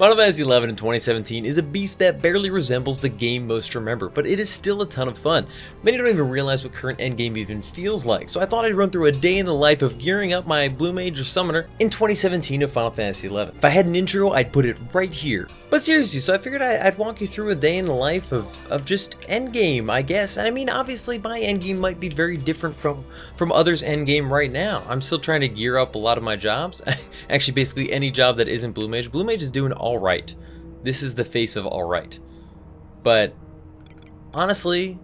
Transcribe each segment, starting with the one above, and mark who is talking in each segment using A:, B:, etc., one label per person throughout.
A: Final Fantasy XI in 2017 is a beast that barely resembles the game most remember, but it is still a ton of fun. Many don't even realize what current endgame even feels like, so I thought I'd run through a day in the life of gearing up my Blue Mage or Summoner in 2017 of Final Fantasy XI. If I had an intro, I'd put it right here. But seriously, so I figured I'd walk you through a day in the life of just endgame, I guess. And I mean, obviously my endgame might be very different from others' endgame right now. I'm still trying to gear up a lot of my jobs. Actually, basically any job that isn't Blue Mage. Blue Mage is doing alright. This is the face of alright. But honestly,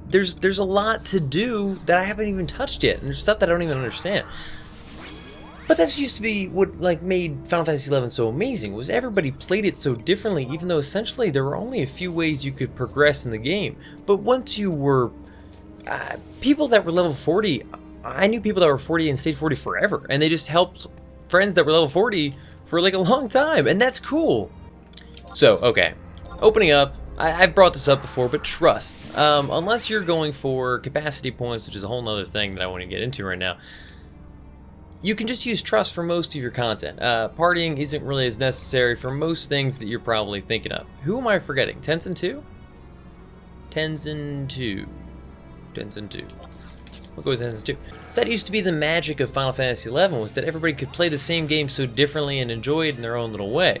A: there's a lot to do that I haven't even touched yet, and there's stuff that I don't even understand. But that's used to be what made Final Fantasy XI so amazing, was everybody played it so differently, even though essentially there were only a few ways you could progress in the game. But once you were people that were level 40, I knew people that were 40 and stayed 40 forever, and they just helped friends that were level 40 for like a long time, and that's cool. So, okay, opening up, I've brought this up before, but trusts. Unless you're going for capacity points, which is a whole nother thing that I want to get into right now, you can just use trust for most of your content. Partying isn't really as necessary for most things that you're probably thinking of. Who am I forgetting? Tenzin 2? Tenzin 2. Tenzin 2. What goes Tenzin 2? So that used to be the magic of Final Fantasy XI, was that everybody could play the same game so differently and enjoy it in their own little way.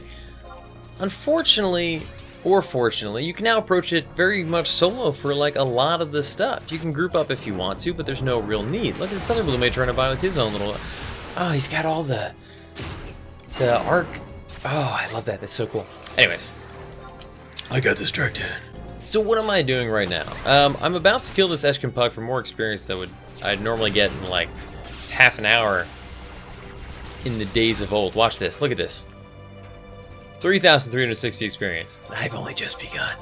A: Unfortunately, or fortunately, you can now approach it very much solo for like a lot of the stuff. You can group up if you want to, but there's no real need. Look at this other Blue Mage running by with his own little... Oh, he's got all the arc. Oh, I love that. That's so cool. Anyways, I got distracted. So what am I doing right now? I'm about to kill this Eshkin Pug for more experience that I'd normally get in like half an hour in the days of old. Watch this. Look at this. 3,360 experience. I've only just begun.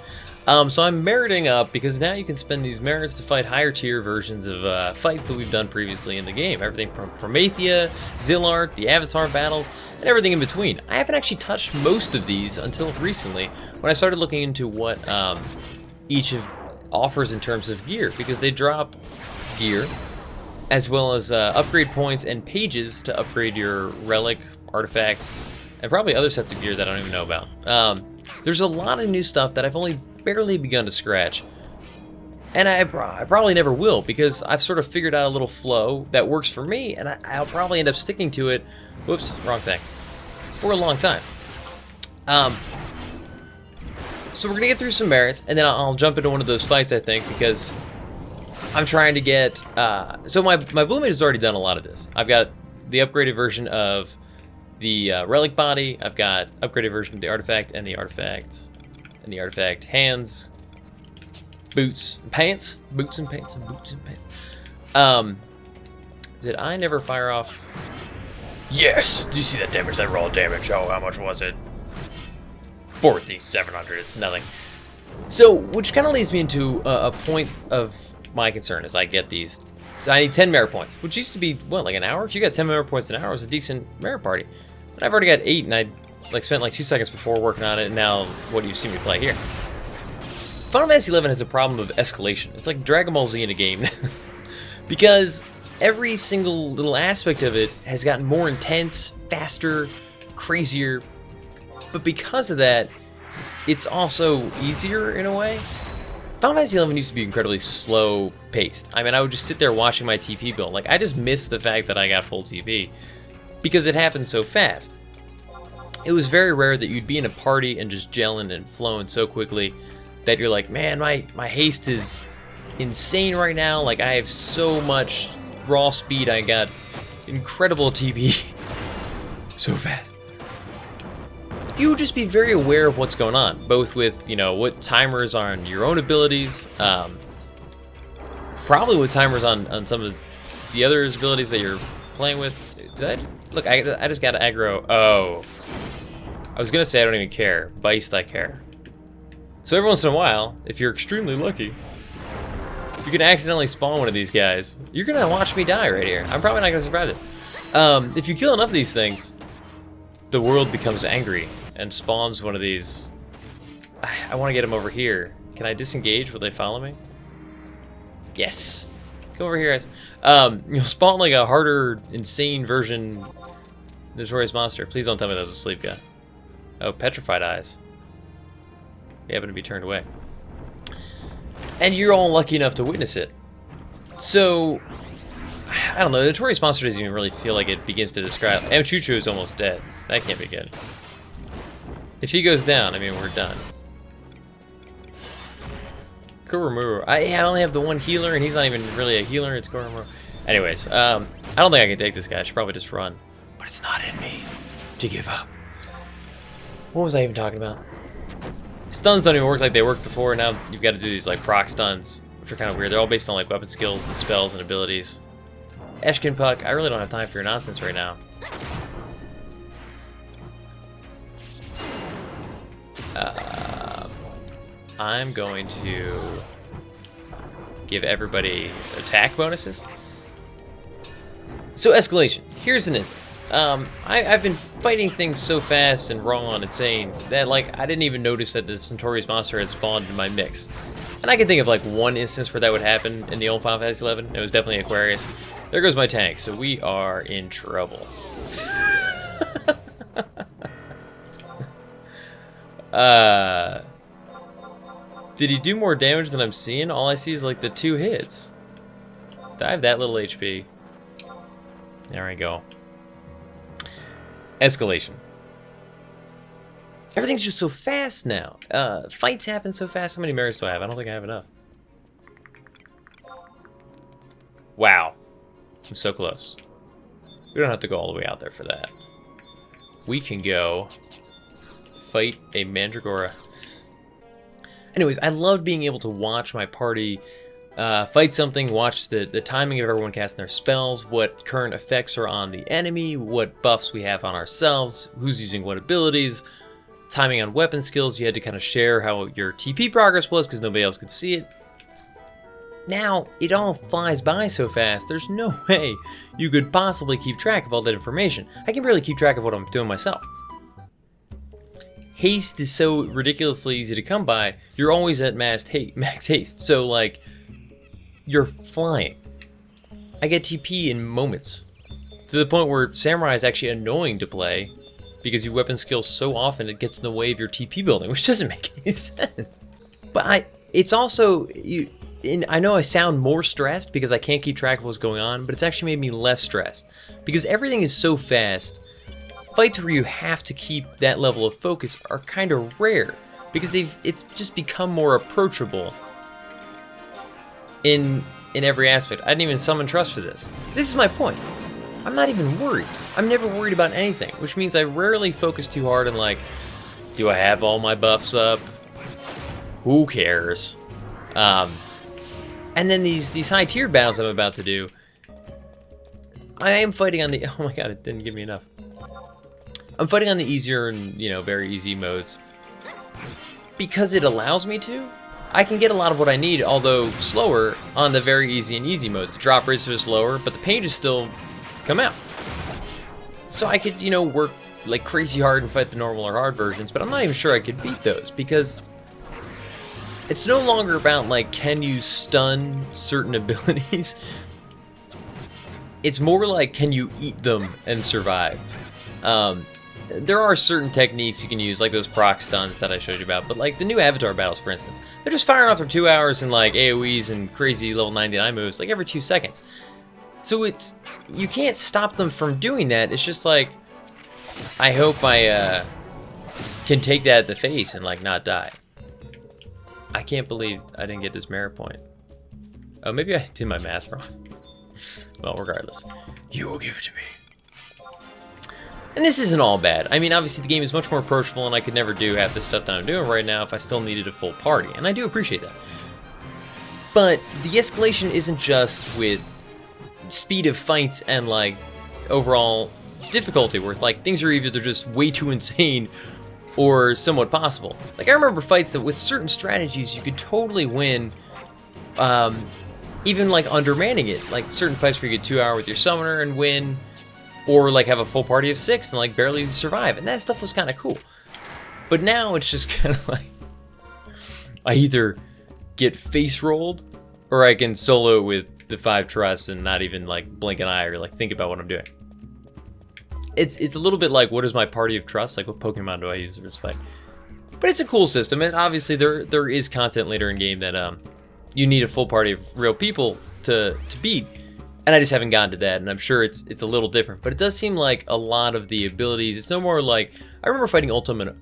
A: So I'm meriting up because now you can spend these merits to fight higher tier versions of fights that we've done previously in the game. Everything from Promethea, Zillart, the Avatar battles, and everything in between. I haven't actually touched most of these until recently when I started looking into what each of offers in terms of gear, because they drop gear as well as upgrade points and pages to upgrade your relic, artifacts, and probably other sets of gear that I don't even know about. There's a lot of new stuff that I've only barely begun to scratch, and I probably never will, because I've sort of figured out a little flow that works for me, and I'll probably end up sticking to it, whoops, wrong thing, for a long time. So we're gonna get through some merits, and then I'll jump into one of those fights, I think, because I'm trying to get, so my Blue Mage has already done a lot of this. I've got the upgraded version of the relic body, I've got upgraded version of the artifact, and the artifact hands, boots, and pants, boots and pants, and boots and pants. Did I never fire off? Yes! Did you see that damage, that raw damage? Oh, how much was it? 4,700, it's nothing. So, which kind of leads me into a point of my concern as I get these. So I need 10 merit points, which used to be, what, like an hour? If you got 10 merit points an hour, it was a decent merit party. But I've already got 8, and I spent like 2 seconds before working on it, and now what do you see me play here? Final Fantasy XI has a problem of escalation. It's like Dragon Ball Z in a game. Because every single little aspect of it has gotten more intense, faster, crazier. But because of that, it's also easier in a way. Final Fantasy XI used to be incredibly slow paced. I mean, I would just sit there watching my TP build. Like, I just missed the fact that I got full TP because it happened so fast. It was very rare that you'd be in a party and just gelling and flowing so quickly that you're like, man, my haste is insane right now. Like, I have so much raw speed. I got incredible TP so fast. You would just be very aware of what's going on, both with, you know, what timers are on your own abilities, probably with timers on some of the other abilities that you're playing with. Look, I just got to aggro. Oh. I was going to say I don't even care. Beist, I care. So every once in a while, if you're extremely lucky, you can accidentally spawn one of these guys. You're going to watch me die right here. I'm probably not going to survive it. If you kill enough of these things, the world becomes angry and spawns one of these. I want to get him over here. Can I disengage? Will they follow me? Yes. Come over here, guys. You'll spawn like a harder, insane version Notorious Monster. Please don't tell me that was a sleep guy. Oh, petrified eyes. We happen to be turned away. And you're all lucky enough to witness it. So, I don't know, the Notorious Monster doesn't even really feel like it begins to describe. Chucho is almost dead. That can't be good. If he goes down, I mean, we're done. Kurumuru. I only have the one healer, and he's not even really a healer, it's Kurumuru. Anyways, I don't think I can take this guy. I should probably just run. But it's not in me to give up. What was I even talking about? Stuns don't even work like they worked before. Now you've got to do these like proc stuns, which are kind of weird. They're all based on like weapon skills and spells and abilities. Eshkin Puck, I really don't have time for your nonsense right now. I'm going to give everybody attack bonuses. So Escalation, here's an instance. I've been fighting things so fast and raw and insane that like I didn't even notice that the Notorious Monster had spawned in my mix. And I can think of like one instance where that would happen in the old Final Fantasy XI. It was definitely Aquarius. There goes my tank, so we are in trouble. Did he do more damage than I'm seeing? All I see is like the 2 hits. I have that little HP. There we go. Escalation. Everything's just so fast now. Fights happen so fast. How many mirrors do I have? I don't think I have enough. Wow. I'm so close. We don't have to go all the way out there for that. We can go fight a Mandragora. Anyways, I love being able to watch my party fight something, watch the timing of everyone casting their spells, what current effects are on the enemy, what buffs we have on ourselves, who's using what abilities, timing on weapon skills. You had to kind of share how your TP progress was because nobody else could see it. Now, it all flies by so fast, there's no way you could possibly keep track of all that information. I can barely keep track of what I'm doing myself. Haste is so ridiculously easy to come by, you're always at max haste, so like, you're flying. I get TP in moments, to the point where Samurai is actually annoying to play, because you weapon skills so often it gets in the way of your TP building, which doesn't make any sense. But it's also, I know I sound more stressed because I can't keep track of what's going on, but it's actually made me less stressed, because everything is so fast. Fights where you have to keep that level of focus are kind of rare because it's just become more approachable in every aspect. I didn't even summon trust for this. This is my point. I'm not even worried. I'm never worried about anything, which means I rarely focus too hard on like, do I have all my buffs up? Who cares? And then these high tier battles I'm about to do, I am fighting on the, oh my god, it didn't give me enough. I'm fighting on the easier and, very easy modes. Because it allows me to, I can get a lot of what I need, although slower, on the very easy and easy modes. The drop rates are just lower, but the pages still come out. So I could, work like crazy hard and fight the normal or hard versions, but I'm not even sure I could beat those, because it's no longer about, like, can you stun certain abilities? It's more like, can you eat them and survive? There are certain techniques you can use, like those proc stuns that I showed you about, but like the new Avatar battles, for instance, they're just firing off for 2 hours and like AoEs and crazy level 99 moves, like every 2 seconds. So you can't stop them from doing that. It's just like, I hope I can take that at the face and like not die. I can't believe I didn't get this merit point. Oh, maybe I did my math wrong. Well, regardless, you will give it to me. And this isn't all bad. I mean, obviously the game is much more approachable and I could never do half the stuff that I'm doing right now if I still needed a full party, and I do appreciate that. But the escalation isn't just with speed of fights and like overall difficulty, where like things are either just way too insane or somewhat possible. Like I remember fights that with certain strategies you could totally win, even like undermanning it. Like certain fights where you get 2 hours with your summoner and win, or like have a full party of 6 and like barely survive, and that stuff was kind of cool. But now it's just kind of like, I either get face rolled or I can solo with the 5 trusts and not even like blink an eye or like think about what I'm doing. it's a little bit like, what is my party of trust? Like, what Pokemon do I use in this fight? But it's a cool system, and obviously there is content later in game that you need a full party of real people to beat, and I just haven't gotten to that, and I'm sure it's a little different. But it does seem like a lot of the abilities, it's no more like, I remember fighting Ultima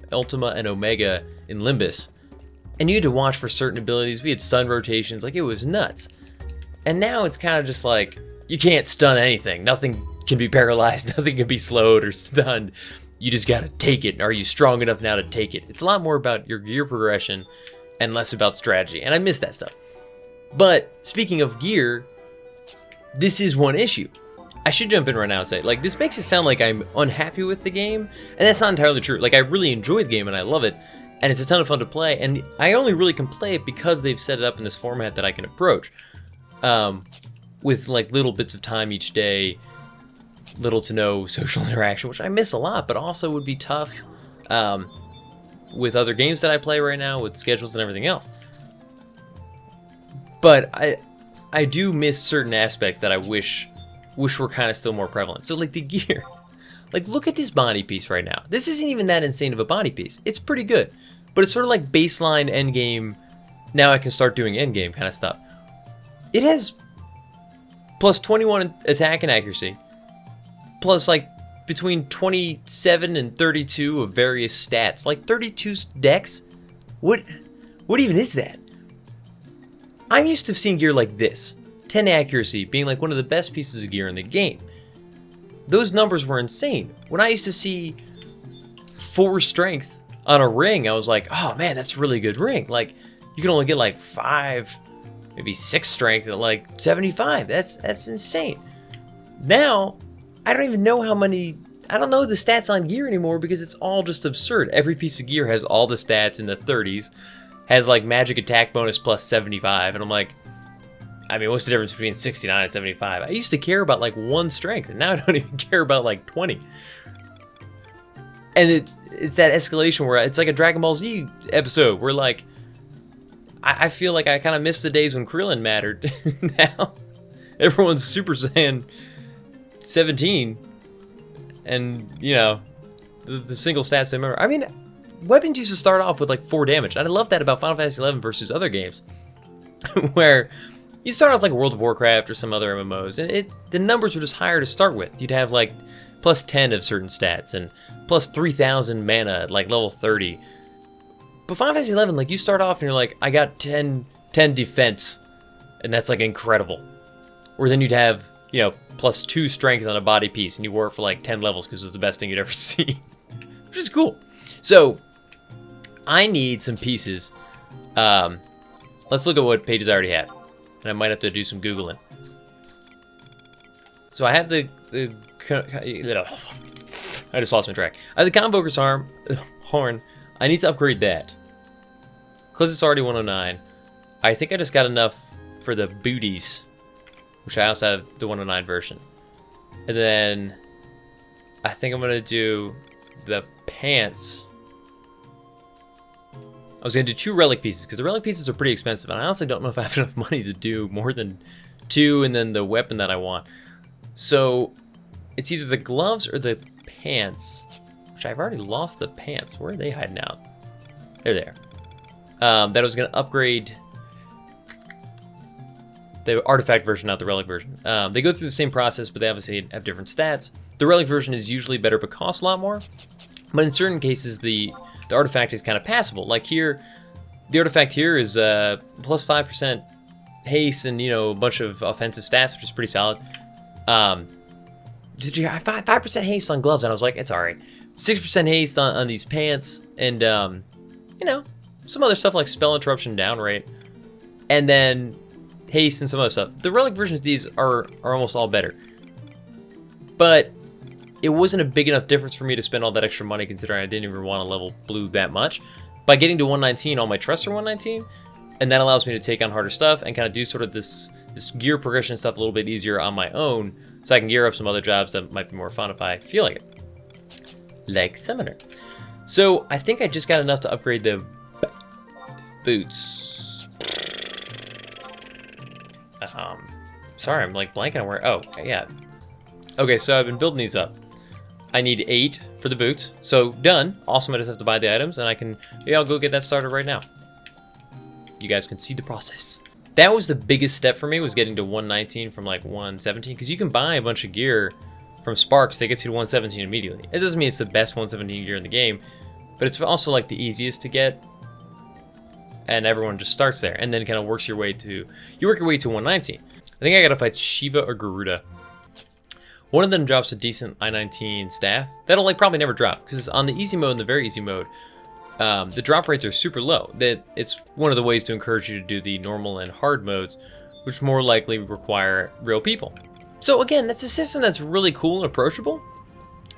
A: and Omega in Limbus, and you had to watch for certain abilities. We had stun rotations, like it was nuts. And now it's kind of just like, you can't stun anything. Nothing can be paralyzed, nothing can be slowed or stunned. You just gotta take it. Are you strong enough now to take it? It's a lot more about your gear progression and less about strategy, and I miss that stuff. But speaking of gear, this is one issue. I should jump in right now and say, like, this makes it sound like I'm unhappy with the game, and that's not entirely true. Like, I really enjoy the game and I love it, and it's a ton of fun to play, and I only really can play it because they've set it up in this format that I can approach. With like little bits of time each day, little to no social interaction, which I miss a lot, but also would be tough with other games that I play right now, with schedules and everything else. But I do miss certain aspects that I wish were kind of still more prevalent. So like the gear, like look at this body piece right now. This isn't even that insane of a body piece. It's pretty good, but it's sort of like baseline endgame. Now I can start doing endgame kind of stuff. It has plus 21 attack and accuracy, plus like between 27 and 32 of various stats, like 32 dex. What even is that? I'm used to seeing gear like this, 10 accuracy being like one of the best pieces of gear in the game. Those numbers were insane. When I used to see 4 strength on a ring, I was like, oh man, that's a really good ring. Like you can only get like 5, maybe 6 strength at like 75. That's insane. Now, I don't even know how many, I don't know the stats on gear anymore because it's all just absurd. Every piece of gear has all the stats in the 30s, has like magic attack bonus plus 75, and I'm like, I mean, what's the difference between 69 and 75? I used to care about like 1 strength, and now I don't even care about like 20. And it's that escalation where it's like a Dragon Ball Z episode where like, I feel like I kind of miss the days when Krillin mattered. Now, everyone's Super Saiyan 17, and you know, the single stats they remember. I mean, weapons used to start off with like 4 damage. And I love that about Final Fantasy XI versus other games, where you start off like World of Warcraft or some other MMOs, and the numbers were just higher to start with. You'd have like plus 10 of certain stats and plus 3,000 mana at like level 30. But Final Fantasy XI, like you start off and you're like, I got 10 defense, and that's like incredible. Or then you'd have, you know, plus 2 strength on a body piece, and you wore it for like 10 levels because it was the best thing you'd ever seen, which is cool. So I need some pieces. Let's look at what pages I already have, and I might have to do some Googling. So I have I just lost my track. I have the Convoker's horn. I need to upgrade that, because it's already 109. I think I just got enough for the booties, which I also have the 109 version. And then I think I'm going to do the pants. I was going to do 2 relic pieces, because the relic pieces are pretty expensive, and I honestly don't know if I have enough money to do more than 2, and then the weapon that I want. So it's either the gloves or the pants. Which I've already lost the pants. Where are they hiding out? They're there. That I was going to upgrade the artifact version, not the relic version. They go through the same process, but they obviously have different stats. The relic version is usually better, but costs a lot more. But in certain cases, the artifact is kind of passable. Like here, the artifact here is plus 5% haste and, you know, a bunch of offensive stats, which is pretty solid. Did you have 5% haste on gloves? And I was like, it's alright. 6% haste on these pants, and you know, some other stuff like spell interruption down rate, and then haste and some other stuff. The relic versions of these are almost all better, but it wasn't a big enough difference for me to spend all that extra money, considering I didn't even want to level blue that much. By getting to 119, all my trusts are 119, and that allows me to take on harder stuff and kind of do sort of this gear progression stuff a little bit easier on my own, so I can gear up some other jobs that might be more fun if I feel like it. Like Summoner. So I think I just got enough to upgrade the boots. Sorry, I'm like blanking on where. Oh, yeah. Okay, so I've been building these up. I need 8 for the boots. So done. Awesome. I just have to buy the items, and I can. Yeah, I'll go get that started right now. You guys can see the process. That was the biggest step for me, was getting to 119 from like 117, because you can buy a bunch of gear from Sparks that gets you to 117 immediately. It doesn't mean it's the best 117 gear in the game, but it's also like the easiest to get, and everyone just starts there, and then kind of works your way to, you work your way to 119. I think I gotta fight Shiva or Garuda. One of them drops a decent I-19 staff. That'll like probably never drop, because on the easy mode and the very easy mode, the drop rates are super low. That it's one of the ways to encourage you to do the normal and hard modes, which more likely require real people. So again, that's a system that's really cool and approachable,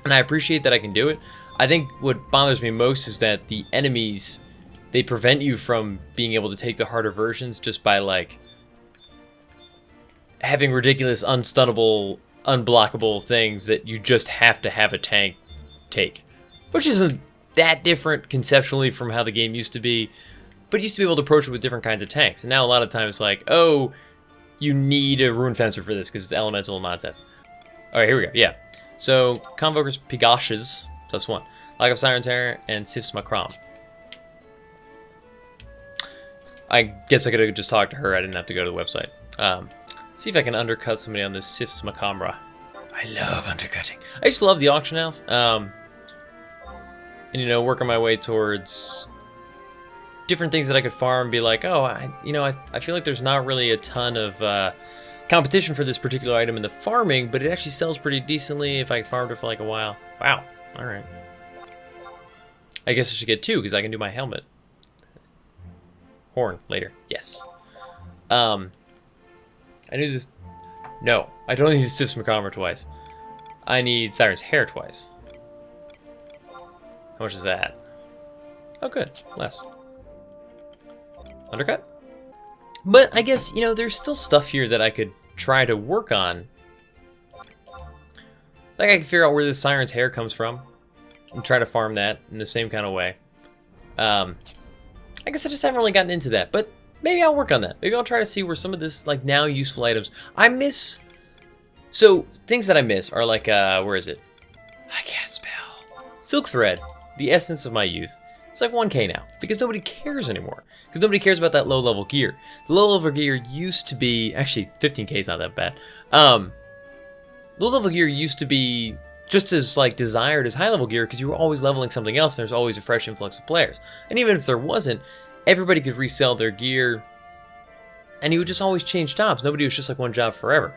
A: and I appreciate that I can do it. I think what bothers me most is that the enemies, they prevent you from being able to take the harder versions just by like having ridiculous, unstunnable, unblockable things that you just have to have a tank take, which isn't that different conceptually from how the game used to be, but used to be able to approach it with different kinds of tanks. And now a lot of times, like, oh, you need a Rune Fencer for this because it's elemental nonsense. All right, here we go. Yeah. So Convoker's Pigashes +1, Lack of Siren's Hair, and Sif's Makram. I guess I could have just talked to her. I didn't have to go to the website. See if I can undercut somebody on this Sif's Makamra. I love undercutting. I used to love the auction house. And, you know, working my way towards different things that I could farm, be like, oh, I feel like there's not really a ton of competition for this particular item in the farming, but it actually sells pretty decently if I farmed it for like a while. Wow. All right. I guess I should get 2 because I can do my helmet. Horn later. Yes. I knew this. No, I don't need Sif's Makamra twice. I need Siren's Hair twice. How much is that? Oh, good. Less. Undercut? But I guess, you know, there's still stuff here that I could try to work on. Like, I can figure out where this Siren's Hair comes from and try to farm that in the same kind of way. I guess I just haven't really gotten into that, but maybe I'll work on that. Maybe I'll try to see where some of this, like, now useful items I miss. So, things that I miss are like, where is it? I can't spell. Silk Thread. The essence of my youth. It's like 1K now, because nobody cares anymore. Because nobody cares about that low-level gear. The low-level gear used to be, actually 15K is not that bad. Low-level gear used to be just as like desired as high-level gear, because you were always leveling something else, and there's always a fresh influx of players. And even if there wasn't, everybody could resell their gear, and you would just always change jobs. Nobody was just like one job forever.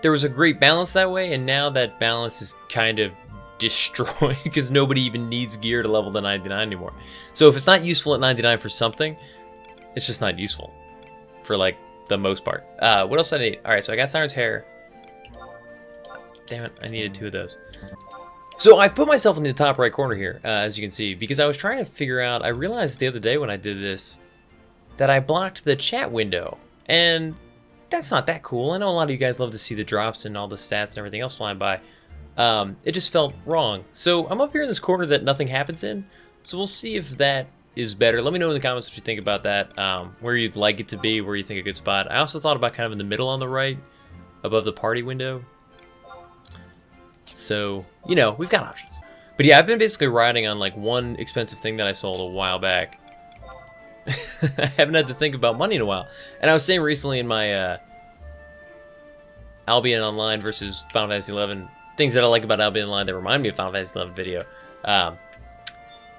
A: There was a great balance that way, and now that balance is kind of destroyed because nobody even needs gear to level to 99 anymore. So if it's not useful at 99 for something, it's just not useful for like the most part. What else did I need? All right, so I got Siren's Hair. Damn it, I needed 2 of those. So I've put myself in the top right corner here, as you can see, because I was trying to figure out, I realized the other day when I did this that I blocked the chat window, and that's not that cool. I know a lot of you guys love to see the drops and all the stats and everything else flying by. It just felt wrong. So I'm up here in this corner that nothing happens in. So we'll see if that is better. Let me know in the comments what you think about that. Where you'd like it to be, where you think a good spot. I also thought about kind of in the middle on the right, above the party window. So, you know, we've got options. But yeah, I've been basically riding on like one expensive thing that I sold a while back. I haven't had to think about money in a while. And I was saying recently in my Albion Online versus Final Fantasy 11 things that I like about Albion Online that remind me of Final Fantasy 11 video,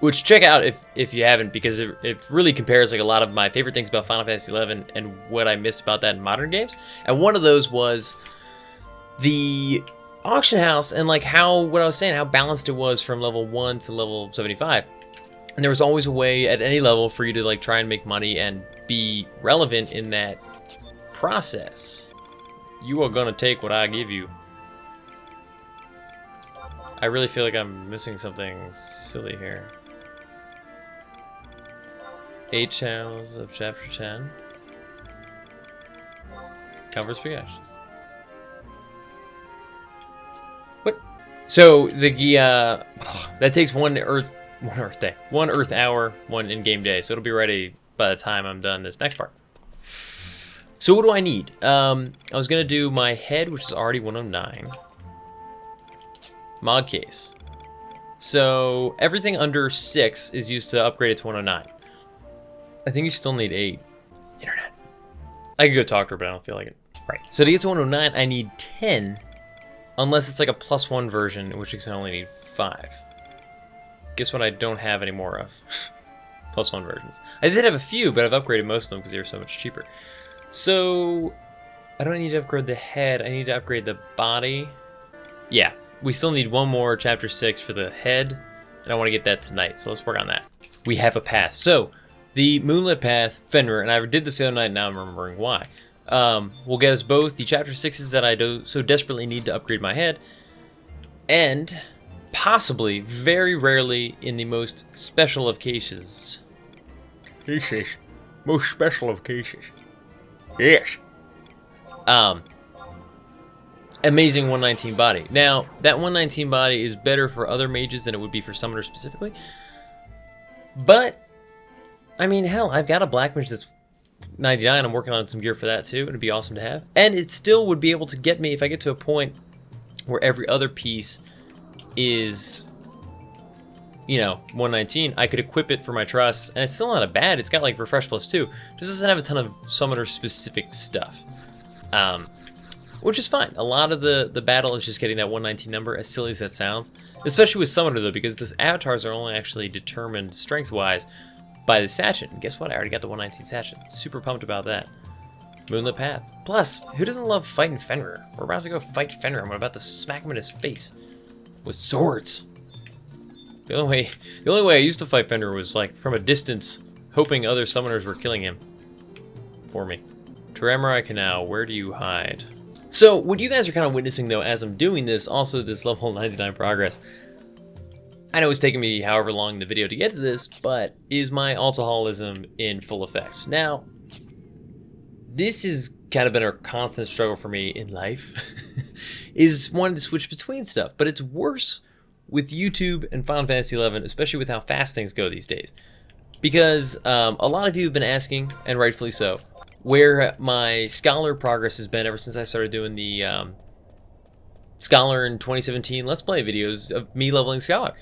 A: which check out if you haven't, because it really compares like a lot of my favorite things about Final Fantasy 11 and what I miss about that in modern games. And one of those was the auction house and like what I was saying, how balanced it was from level 1 to level 75. And there was always a way at any level for you to like try and make money and be relevant in that process. You are gonna take what I give you. I really feel like I'm missing something silly here. 8 channels of chapter 10. Covers Pigashes. What? So the that takes one Earth day, 1 Earth hour, 1 in-game day. So it'll be ready by the time I'm done this next part. So what do I need? I was gonna do my head, which is already 109. Mod case. So everything under 6 is used to upgrade it to 109. I think you still need 8. Internet. I could go talk to her, but I don't feel like it. Right. So to get to 109, I need 10. Unless it's like a +1 version, in which case I only need 5. Guess what I don't have any more of? +1 versions. I did have a few, but I've upgraded most of them because they were so much cheaper. So I don't need to upgrade the head. I need to upgrade the body. Yeah. We still need one more chapter 6 for the head, and I want to get that tonight, so let's work on that. We have a path. So, the Moonlit path, Fenrir, and I did this the other night, now I'm remembering why, will get us both the chapter 6s that I so desperately need to upgrade my head, and possibly, very rarely, in the most special of cases. Most special of cases. Yes. Amazing 119 body. Now, that 119 body is better for other mages than it would be for summoners specifically. But, I mean, hell, I've got a black mage that's 99. I'm working on some gear for that too. It'd be awesome to have. And it still would be able to get me, if I get to a point where every other piece is, you know, 119, I could equip it for my truss. And it's still not a bad. It's got like refresh +2. Just doesn't have a ton of summoner specific stuff. Which is fine. A lot of the battle is just getting that 119 number, as silly as that sounds. Especially with Summoner, though, because the avatars are only actually determined strength-wise by the Sachet. And guess what? I already got the 119 Sachet. Super pumped about that. Moonlit Path. Plus, who doesn't love fighting Fenrir? We're about to go fight Fenrir. I'm about to smack him in his face. With swords. The only way I used to fight Fenrir was, like, from a distance, hoping other summoners were killing him. For me. Taramurai Canal, where do you hide? So, what you guys are kind of witnessing, though, as I'm doing this, also this level 99 progress, I know it's taken me however long in the video to get to this, but is my alcoholism in full effect. Now, this has kind of been a constant struggle for me in life, is wanting to switch between stuff, but it's worse with YouTube and Final Fantasy XI, especially with how fast things go these days. Because a lot of you have been asking, and rightfully so, where my Scholar progress has been ever since I started doing the Scholar in 2017 Let's Play videos of me leveling Scholar.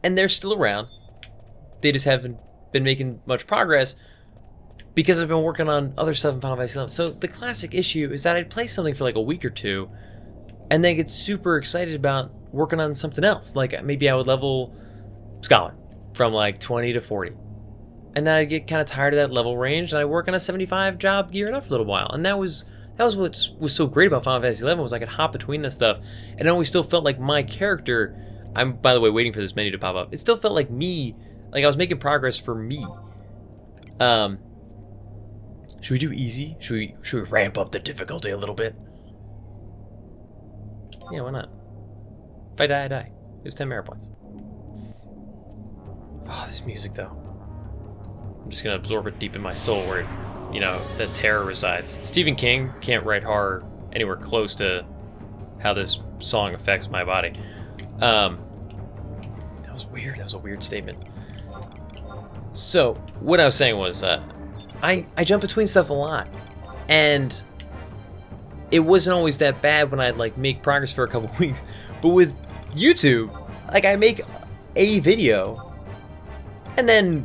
A: And they're still around. They just haven't been making much progress because I've been working on other stuff in Final Fantasy XI. So the classic issue is that I'd play something for like a week or two and then get super excited about working on something else. Like maybe I would level Scholar from like 20 to 40. And then I get kind of tired of that level range, and I work on a 75 job gearing up for a little while. And that was what was so great about Final Fantasy XI, was I could hop between this stuff, and it always still felt like my character. I'm, by the way, waiting for this menu to pop up. It still felt like me, like I was making progress for me. Should we do easy? Should we ramp up the difficulty a little bit? Yeah, why not? If I die, I die. There's 10 merit points. Oh, this music though. I'm just gonna absorb it deep in my soul where, you know, that terror resides. Stephen King can't write horror anywhere close to how this song affects my body. That was weird. That was a weird statement. So, what I was saying was, I jump between stuff a lot. And it wasn't always that bad when I'd, like, make progress for a couple weeks. But with YouTube, like, I make a video, and then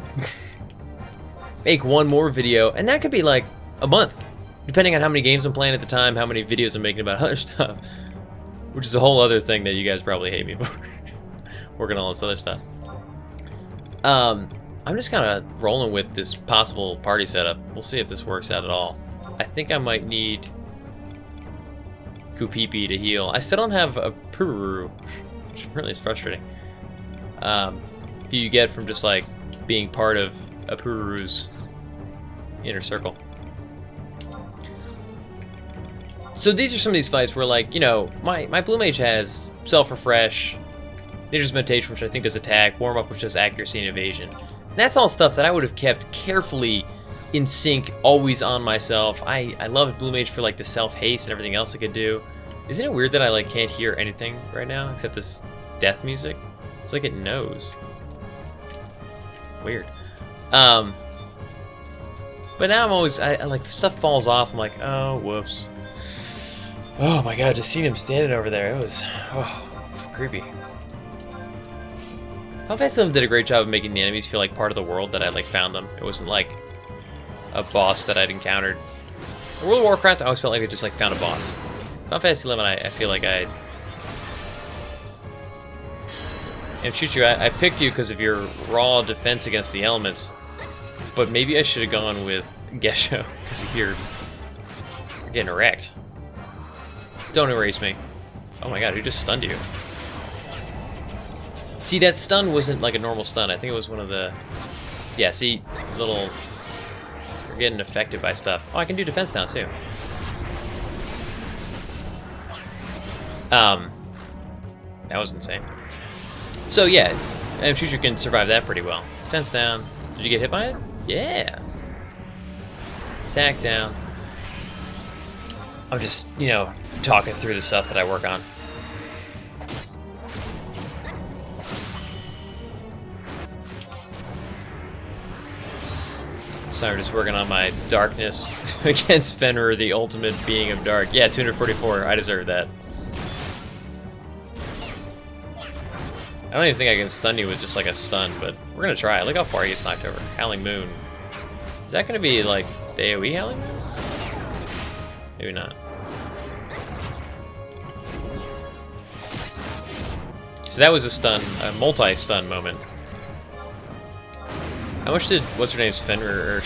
A: make one more video, and that could be like a month, depending on how many games I'm playing at the time, how many videos I'm making about other stuff, which is a whole other thing that you guys probably hate me for, working on all this other stuff. I'm just kind of rolling with this possible party setup. We'll see if this works out at all. I think I might need Kupipi to heal. I still don't have a Pururu, which really is frustrating. You get from just like being part of a Pururu's inner circle. So these are some of these fights where, like, you know, my Blue Mage has self-refresh, Nature's Meditation, which I think does attack, warm-up, which does accuracy and evasion. And that's all stuff that I would have kept carefully in sync, always on myself. I love Blue Mage for, like, the self-haste and everything else it could do. Isn't it weird that I, like, can't hear anything right now except this death music? It's like it knows. Weird. But now I'm always, I like, stuff falls off, I'm like, oh, whoops. Oh my god, just seeing him standing over there, it was, oh. creepy. Final Fantasy VII did a great job of making the enemies feel like part of the world that I like found them. It wasn't like a boss that I'd encountered. In World of Warcraft, I always felt like I just like found a boss. Final Fantasy XI, I feel like I... And Chuchu, I picked you because of your raw defense against the elements, but maybe I should have gone with Gesho, because you're getting wrecked. Don't erase me. Oh my god, who just stunned you? See, that stun wasn't like a normal stun. I think it was one of the... Yeah, see, little... You're getting affected by stuff. Oh, I can do defense now, too. That was insane. So, yeah, I'm sure you can survive that pretty well. Defense down. Did you get hit by it? Yeah. Attack down. I'm just, you know, talking through the stuff that I work on. So I'm just working on my darkness against Fenrir, the ultimate being of dark. Yeah, 244. I deserve that. I don't even think I can stun you with just like a stun, but we're gonna try. Look how far he gets knocked over. Howling Moon. Is that gonna be like the AoE Howling Moon? Maybe not. So that was a stun, a multi-stun moment. How much did what's her name's Fenrir?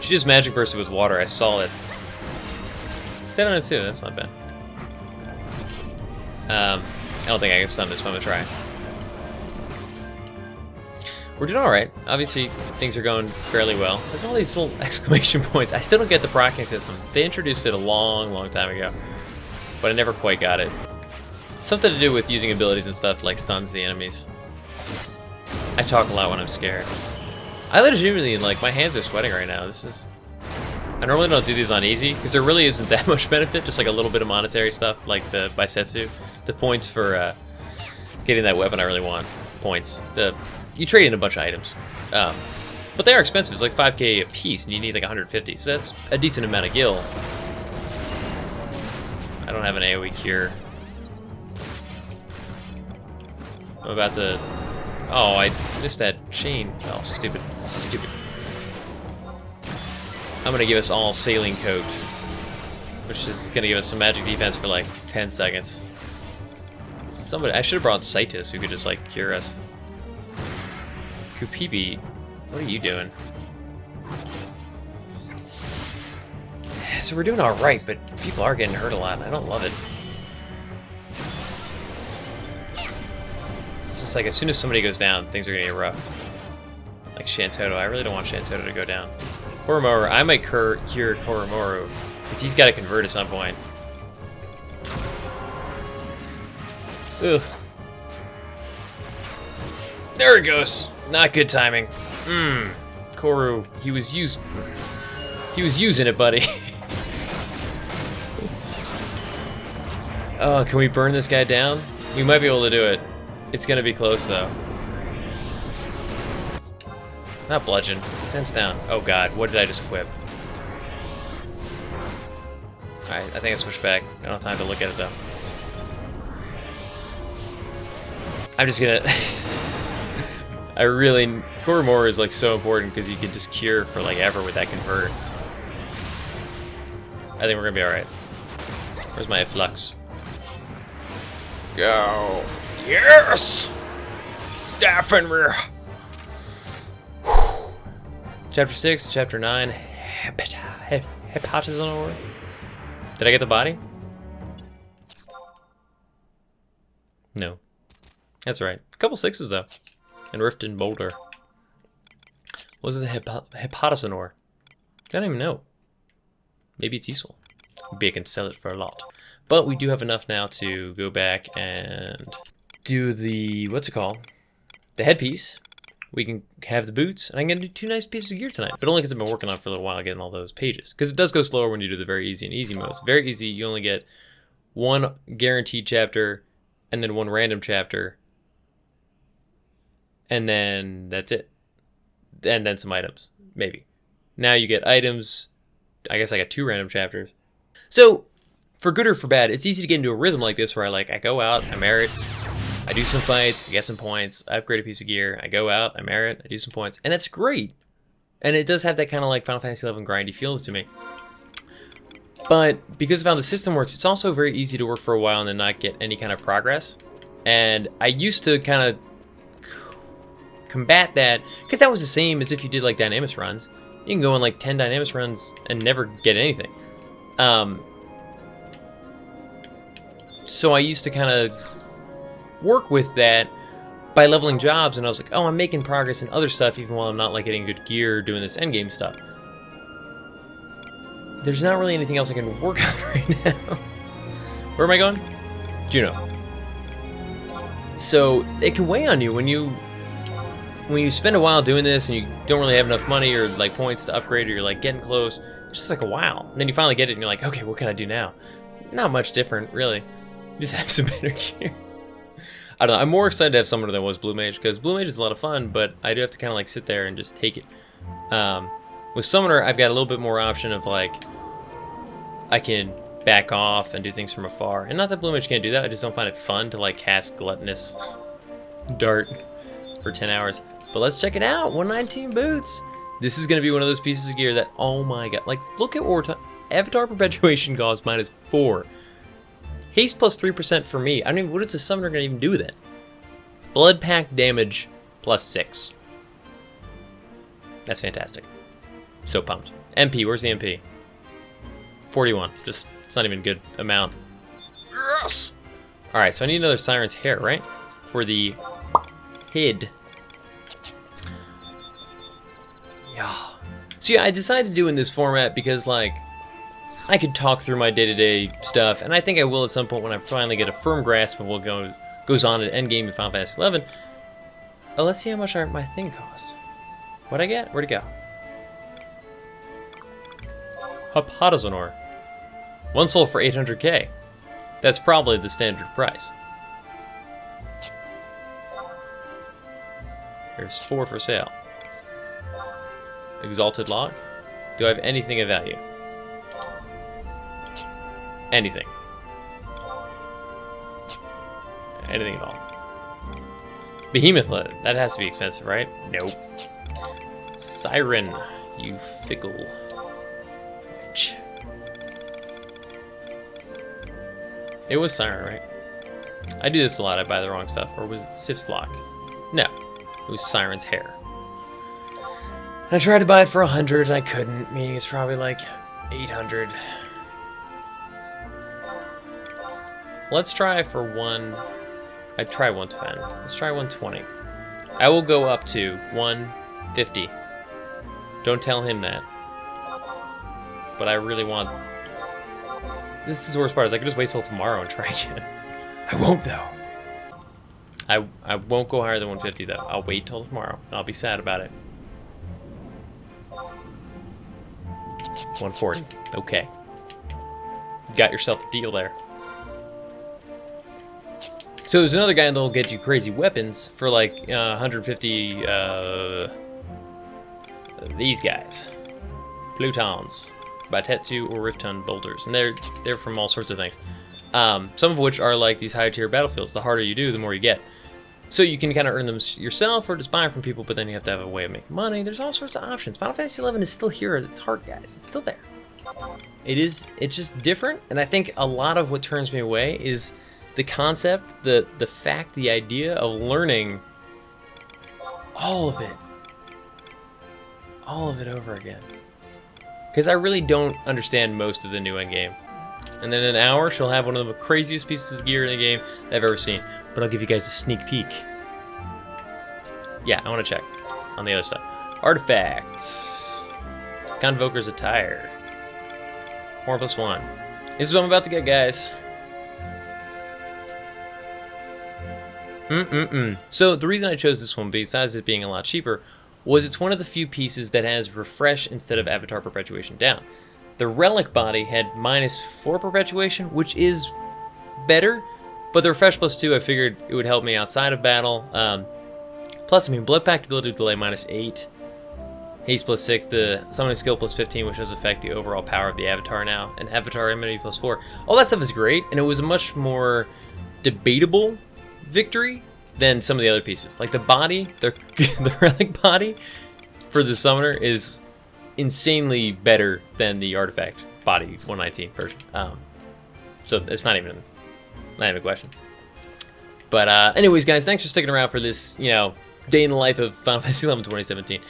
A: She just magic bursted with water. I saw it. 702. That's not bad. I don't think I can stun this, but I'm gonna try. We're doing alright. Obviously, things are going fairly well. Look at all these little exclamation points. I still don't get the proccing system. They introduced it a long, long time ago, but I never quite got it. Something to do with using abilities and stuff like stuns the enemies. I talk a lot when I'm scared. I legitimately, like, my hands are sweating right now. This is... I normally don't do these on easy, because there really isn't that much benefit, just like a little bit of monetary stuff, like the Baisetsu. The points for getting that weapon I really want. Points. You trade in a bunch of items. But they are expensive. It's like 5k a piece, and you need like 150, so that's a decent amount of gil. I don't have an AoE cure. I'm about to... Oh, I missed that chain. Oh, stupid. Stupid. I'm gonna give us all Sailing Coat, which is gonna give us some magic defense for like 10 seconds. Somebody... I should have brought Citus, who could just like cure us. Kupibi, what are you doing? So we're doing alright, but people are getting hurt a lot, and I don't love it. It's just like as soon as somebody goes down, things are gonna get rough. Like Shantoto, I really don't want Shantoto to go down. Koromoru, I might cure Koromoru, because he's got to convert at some point. Ugh. There it goes. Not good timing. Koru, he was using it, buddy. Oh, can we burn this guy down? We might be able to do it. It's gonna be close though. Not bludgeon. Defense down. Oh god, what did I just equip? Alright, I think I switched back. I don't have time to look at it though. I'm just gonna... I really... Koromoru is like so important because you can just cure for like ever with that convert. I think we're gonna be alright. Where's my flux? Go! Yes! Fenrir! Chapter 6, Chapter 9, Hepatizonor. Did I get the body? No. That's right. A couple 6s though. And Rift and Boulder. What is it? Hepatizonor? I don't even know. Maybe it's useful. Maybe I can sell it for a lot. But we do have enough now to go back and do the, what's it called? The headpiece. We can have the boots, and I'm going to do 2 nice pieces of gear tonight. But only because I've been working on it for a little while, getting all those pages. Because it does go slower when you do the very easy and easy modes. Very easy, you only get 1 guaranteed chapter, and then 1 random chapter. And then that's it. And then some items, maybe. Now you get items. I guess I got 2 random chapters. So, for good or for bad, it's easy to get into a rhythm like this where I go out, I merit, I do some fights, I get some points, I upgrade a piece of gear, I go out, I merit, I do some points, and it's great. And it does have that kind of like Final Fantasy XI grindy feels to me. But because of how the system works, it's also very easy to work for a while and then not get any kind of progress. And I used to kind of combat that, because that was the same as if you did like Dynamis runs. You can go on like 10 Dynamis runs and never get anything. So I used to kind of work with that by leveling jobs, and I was like, oh, I'm making progress in other stuff even while I'm not like getting good gear or doing this endgame stuff. There's not really anything else I can work on right now. Where am I going? Juno. So it can weigh on you when you spend a while doing this and you don't really have enough money or like points to upgrade, or you're like getting close. It's just like a while. And then you finally get it and you're like, okay, what can I do now? Not much different, really. You just have some better gear. I don't know. I'm more excited to have Summoner than was Blue Mage, because Blue Mage is a lot of fun, but I do have to kind of like sit there and just take it. With Summoner, I've got a little bit more option of like, I can back off and do things from afar. And not that Blue Mage can't do that, I just don't find it fun to like cast Gluttonous Dart for 10 hours. But let's check it out. 119 boots. This is going to be one of those pieces of gear that, oh my god. Like, look at what we're talking. Avatar Perpetuation cost -4. Haste plus 3% for me. I don't even, what is the Summoner going to even do with it? Blood Pack damage plus 6. That's fantastic. So pumped. MP, where's the MP? 41. Just, it's not even a good amount. Yes! Alright, so I need another Siren's Hair, right? For the head. Yeah. So yeah, I decided to do in this format because, like, I could talk through my day-to-day stuff, and I think I will at some point when I finally get a firm grasp of what goes on at endgame in Final Fantasy XI. Oh, let's see how much my thing cost. What'd I get? Where'd it go? Hapadazonor. 1 soul for 800k. That's probably the standard price. There's 4 for sale. Exalted Log. Do I have anything of value? Anything. Anything at all. Behemoth Leather. That has to be expensive, right? Nope. Siren. You fickle witch. It was Siren, right? I do this a lot. I buy the wrong stuff. Or was it Sif's Lock? No. It was Siren's Hair. I tried to buy it for 100 and I couldn't, meaning it's probably like 800. Let's try for one. I'd try 110. Let's try 120. I will go up to 150. Don't tell him that. But I really want. This is the worst part, is I could just wait till tomorrow and try again. I won't though. I won't go higher than 150 though. I'll wait till tomorrow. I'll be sad about it. 140. Okay. Got yourself a deal there. So there's another guy that'll get you crazy weapons for like 150. These guys, Plutons, Baitetsu or Rifton boulders, and they're from all sorts of things. Some of which are like these higher tier battlefields. The harder you do, the more you get. So you can kind of earn them yourself or just buy them from people, but then you have to have a way of making money. There's all sorts of options. Final Fantasy XI is still here at its heart, guys. It's still there. It's just different, and I think a lot of what turns me away is the concept, the fact, the idea of learning all of it over again. Because I really don't understand most of the new endgame. And then in an hour, she'll have one of the craziest pieces of gear in the game that I've ever seen. But I'll give you guys a sneak peek. Yeah, I want to check on the other stuff. Artifacts. Convoker's Attire. Horn plus 1. This is what I'm about to get, guys. So the reason I chose this one, besides it being a lot cheaper, was it's one of the few pieces that has Refresh instead of Avatar Perpetuation down. The Relic body had -4 Perpetuation, which is better, but the Refresh plus 2, I figured it would help me outside of battle. Plus, I mean, Blood Pact ability delay -8, Haste plus 6, the Summoning Skill plus 15, which does affect the overall power of the Avatar now, and Avatar Immunity plus 4. All that stuff is great, and it was a much more debatable victory than some of the other pieces. Like the body, the relic body for the summoner is insanely better than the artifact body 119 version. So it's not even a question. But anyways, guys, thanks for sticking around for this, you know, day in the life of Final Fantasy XI 2017.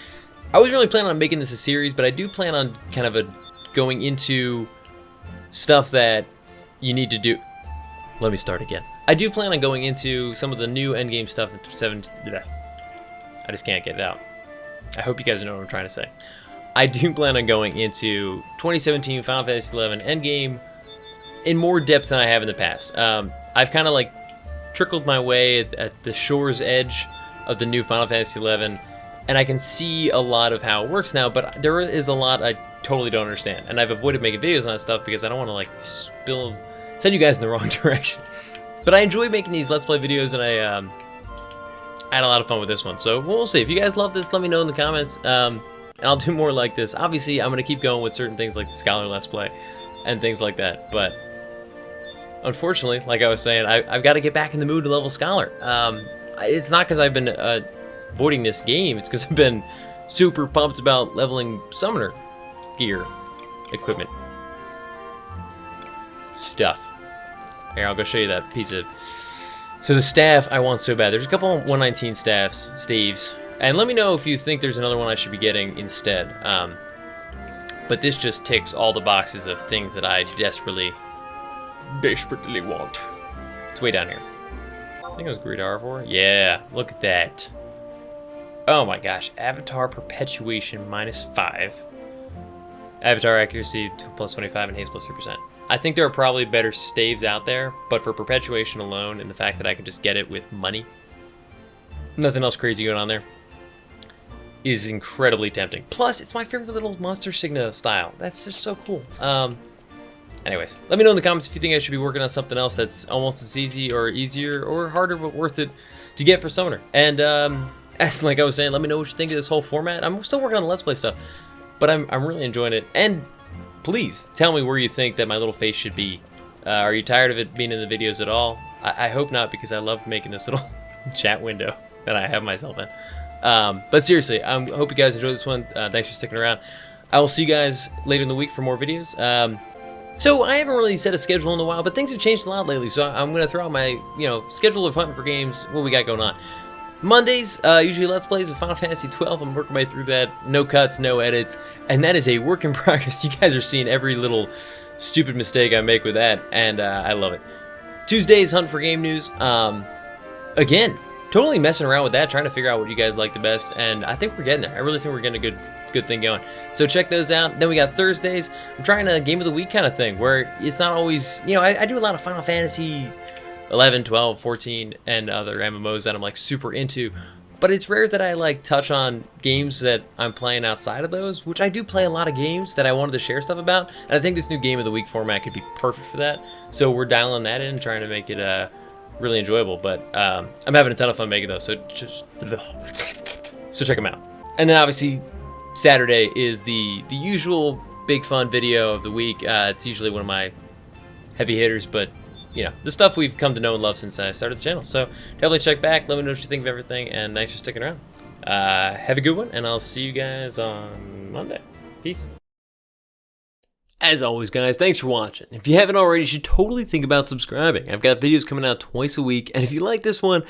A: I was really planning on making this a series, but I do plan on kind of going into stuff that you need to do. Let me start again. I do plan on going into some of the new endgame stuff in 7. I just can't get it out. I hope you guys know what I'm trying to say. I do plan on going into 2017 Final Fantasy XI endgame in more depth than I have in the past. I've kind of like trickled my way at the shore's edge of the new Final Fantasy XI, and I can see a lot of how it works now, but there is a lot I totally don't understand, and I've avoided making videos on that stuff because I don't want to like send you guys in the wrong direction. But I enjoy making these Let's Play videos, and I had a lot of fun with this one, so we'll see. If you guys love this, let me know in the comments, and I'll do more like this. Obviously, I'm going to keep going with certain things like the Scholar Let's Play and things like that, but unfortunately, like I was saying, I've got to get back in the mood to level Scholar. It's not because I've been avoiding this game, it's because I've been super pumped about leveling Summoner gear, equipment, stuff. Here, I'll go show you that piece of... So the staff I want so bad. There's a couple 119 staves, and let me know if you think there's another one I should be getting instead. But this just ticks all the boxes of things that I desperately want. It's way down here. I think it was Greed R4. Yeah, look at that. Oh my gosh, Avatar Perpetuation -5. Avatar Accuracy +25 and Haste +3%. I think there are probably better staves out there, but for Perpetuation alone and the fact that I can just get it with money, nothing else crazy going on there, is incredibly tempting. Plus, it's my favorite little Monster Signa style. That's just so cool. Anyways, let me know in the comments if you think I should be working on something else that's almost as easy or easier or harder but worth it to get for Summoner. And as like I was saying, let me know what you think of this whole format. I'm still working on the Let's Play stuff, but I'm really enjoying it. And please tell me where you think that my little face should be. Are you tired of it being in the videos at all? I hope not, because I love making this little chat window that I have myself in. But seriously, I hope you guys enjoyed this one. Thanks for sticking around. I will see you guys later in the week for more videos. So I haven't really set a schedule in a while, but things have changed a lot lately, so I'm going to throw out my, schedule of hunting for games, what we got going on. Mondays, usually Let's Plays of Final Fantasy 12. I'm working my way through that. No cuts, no edits, and that is a work in progress. You guys are seeing every little stupid mistake I make with that, and I love it. Tuesdays, Hunt for Game News. Again, totally messing around with that, trying to figure out what you guys like the best, and I think we're getting there. I really think we're getting a good thing going. So check those out. Then we got Thursdays. I'm trying a Game of the Week kind of thing, where it's not always, I do a lot of Final Fantasy 11, 12, 14, and other MMOs that I'm like super into, but it's rare that I like touch on games that I'm playing outside of those, which I do play a lot of games that I wanted to share stuff about, and I think this new Game of the Week format could be perfect for that. So we're dialing that in, trying to make it really enjoyable, but I'm having a ton of fun making those, so check them out. And then obviously Saturday is the usual big fun video of the week. It's usually one of my heavy hitters, but the stuff we've come to know and love since I started the channel. So definitely check back, let me know what you think of everything, and thanks for sticking around. Have a good one, and I'll see you guys on Monday. Peace. As always, guys, thanks for watching. If you haven't already, you should totally think about subscribing. I've got videos coming out twice a week, and if you like this one,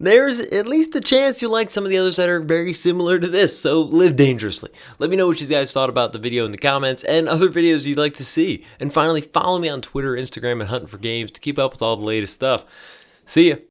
A: there's at least a chance you'll like some of the others that are very similar to this, so live dangerously. Let me know what you guys thought about the video in the comments and other videos you'd like to see. And finally, follow me on Twitter, Instagram, and Huntin for Games to keep up with all the latest stuff. See ya.